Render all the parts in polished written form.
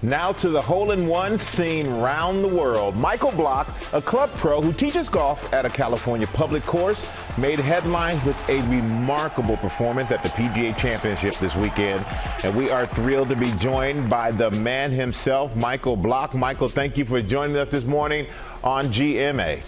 Now to the hole-in-one seen round the world. Michael Block, a club pro who teaches golf at a California public course, made headlines with a remarkable performance at the PGA Championship this weekend. And we are thrilled to be joined by the man himself, Michael Block. Michael, thank you for joining us this morning on GMA.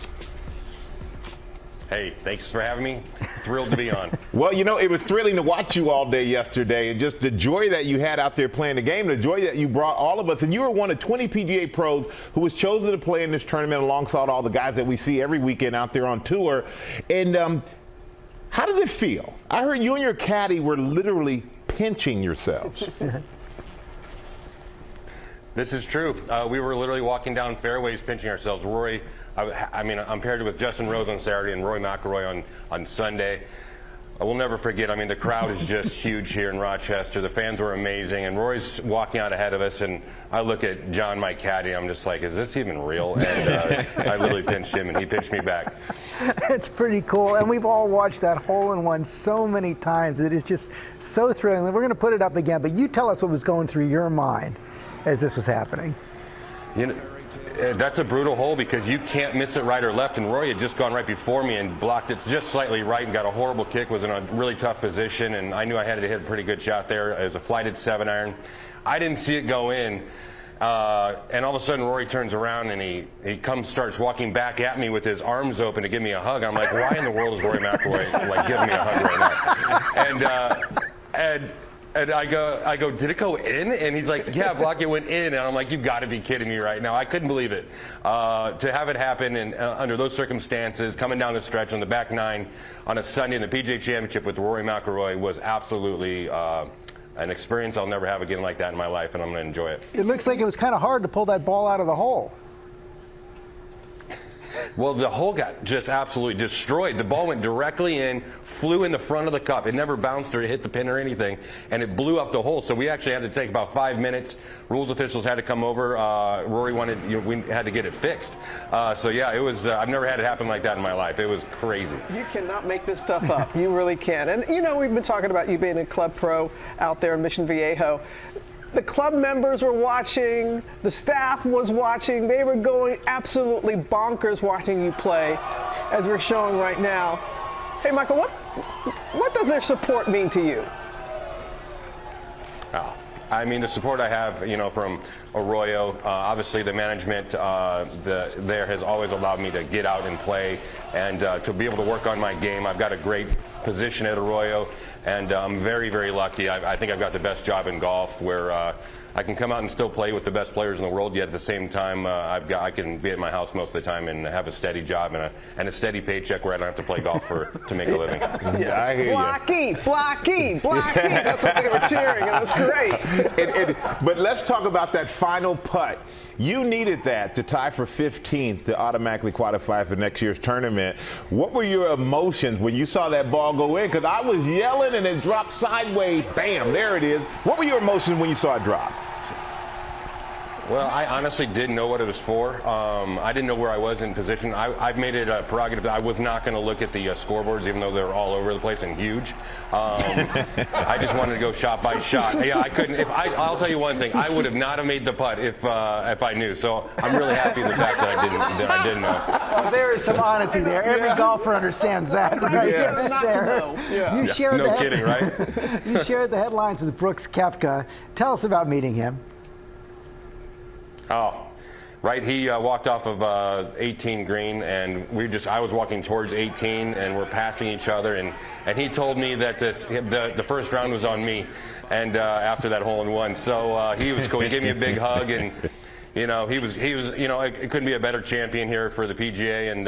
Hey, thanks for having me. Thrilled to be on. Well, you know, it was thrilling to watch you all day yesterday, and just the joy that you had out there playing the game, the joy that you brought all of us. And you were one of 20 PGA pros who was chosen to play in this tournament alongside all the guys that we see every weekend out there on tour. And how does it feel? I heard you and your caddy were literally pinching yourselves. This is true. We were literally walking down fairways pinching ourselves. Rory, I mean, I'm paired with Justin Rose on Saturday and Rory McIlroy on Sunday. I will never forget, I mean, the crowd is just huge here in Rochester. The fans were amazing, and Rory's walking out ahead of us, and I look at John, my caddy, I'm just like, is this even real? And I literally pinched him, and he pinched me back. It's pretty cool, and we've all watched that hole-in-one so many times. It is just so thrilling. We're going to put it up again, but you tell us what was going through your mind as this was happening. You know, that's a brutal hole because you can't miss it right or left, and Rory had just gone right before me and blocked it just slightly right and got a horrible kick, was in a really tough position, and I knew I had to hit a pretty good shot there. It was a flighted 7-iron. I didn't see it go in, and all of a sudden Rory turns around and he starts walking back at me with his arms open to give me a hug. I'm like, why in the world is Rory McIlroy like giving me a hug right now? And I go, did it go in? And he's like, yeah, Block, it went in. And I'm like, you've got to be kidding me right now. I couldn't believe it. To have it happen and under those circumstances, coming down the stretch on the back nine on a Sunday in the PGA Championship with Rory McIlroy was absolutely an experience I'll never have again like that in my life, and I'm going to enjoy it. It looks like it was kind of hard to pull that ball out of the hole. Well, the hole got just absolutely destroyed. The ball went directly in, flew in the front of the cup. It never bounced or hit the pin or anything, and it blew up the hole. So we actually had to take about 5 minutes. Rules officials had to come over. Rory wanted, we had to get it fixed. So yeah, it was. I've never had it happen like that in my life. It was crazy. You cannot make this stuff up. You really can. And you know, we've been talking about you being a club pro out there in Mission Viejo. The club members were watching, the staff was watching, they were going absolutely bonkers watching you play, as we're showing right now. Hey, Michael, what does their support mean to you? Oh, I mean, the support I have, you know, from Arroyo, obviously the management there has always allowed me to get out and play and to be able to work on my game. I've got a great position at Arroyo, and I'm very, very lucky. I think I've got the best job in golf where I can come out and still play with the best players in the world, yet at the same time I can be at my house most of the time and have a steady job and a steady paycheck where I don't have to play golf to make a living. Yeah, I hear Blocky, Blocky, Blocky. That's what they were cheering. It was great. But let's talk about that final putt. You needed that to tie for 15th to automatically qualify for next year's tournament. What were your emotions when you saw that ball go in? Because I was yelling and it dropped sideways. Bam, there it is. What were your emotions when you saw it drop? Well, I honestly didn't know what it was for. I didn't know where I was in position. I've made it a prerogative that I was not going to look at the scoreboards, even though they're all over the place and huge. I just wanted to go shot by shot. Yeah, I couldn't. I'll tell you one thing. I would have not have made the putt if I knew. So I'm really happy with the fact that I didn't know. Well, there is some honesty there. Every golfer understands that, right? Yes. You shared no kidding, right? You shared the headlines with Brooks Koepka. Tell us about meeting him. Oh, right. He walked off of 18 green, and I was walking towards 18, and we're passing each other, and he told me that the first round was on me, and after that hole-in-one, so he was cool. He gave me a big hug, and you know, he was, you know, it couldn't be a better champion here for the PGA, and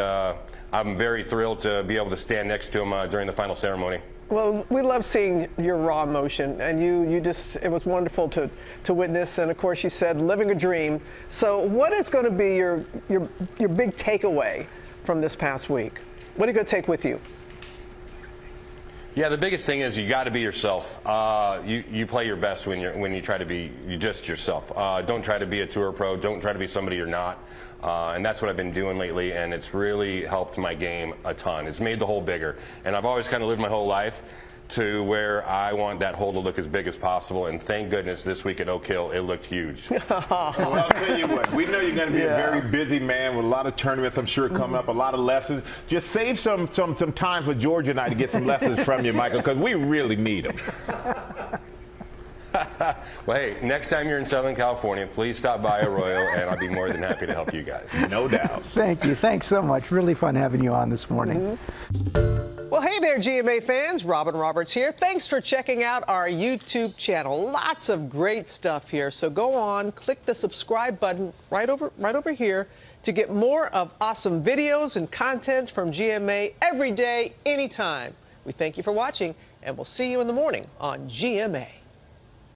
I'm very thrilled to be able to stand next to him during the final ceremony. Well, we love seeing your raw emotion, and it was wonderful to witness. And of course, you said living a dream. So what is going to be your big takeaway from this past week? What are you going to take with you? Yeah, the biggest thing is you got to be yourself. You play your best when you try to be just yourself. Don't try to be a tour pro. Don't try to be somebody you're not. And that's what I've been doing lately, and it's really helped my game a ton. It's made the hole bigger. And I've always kind of lived my whole life to where I want that hole to look as big as possible. And thank goodness this week at Oak Hill, it looked huge. Well, I'll tell you what, we know you're going to be a very busy man with a lot of tournaments, I'm sure, coming up, a lot of lessons. Just save some time for Georgia and I to get some lessons from you, Michael, because we really need them. Well, hey, next time you're in Southern California, please stop by Arroyo, and I'll be more than happy to help you guys. No doubt. Thank you. Thanks so much. Really fun having you on this morning. Well, hey there, GMA fans. Robin Roberts here. Thanks for checking out our YouTube channel. Lots of great stuff here. So go on, click the subscribe button right over here to get more of awesome videos and content from GMA every day, anytime. We thank you for watching, and we'll see you in the morning on GMA.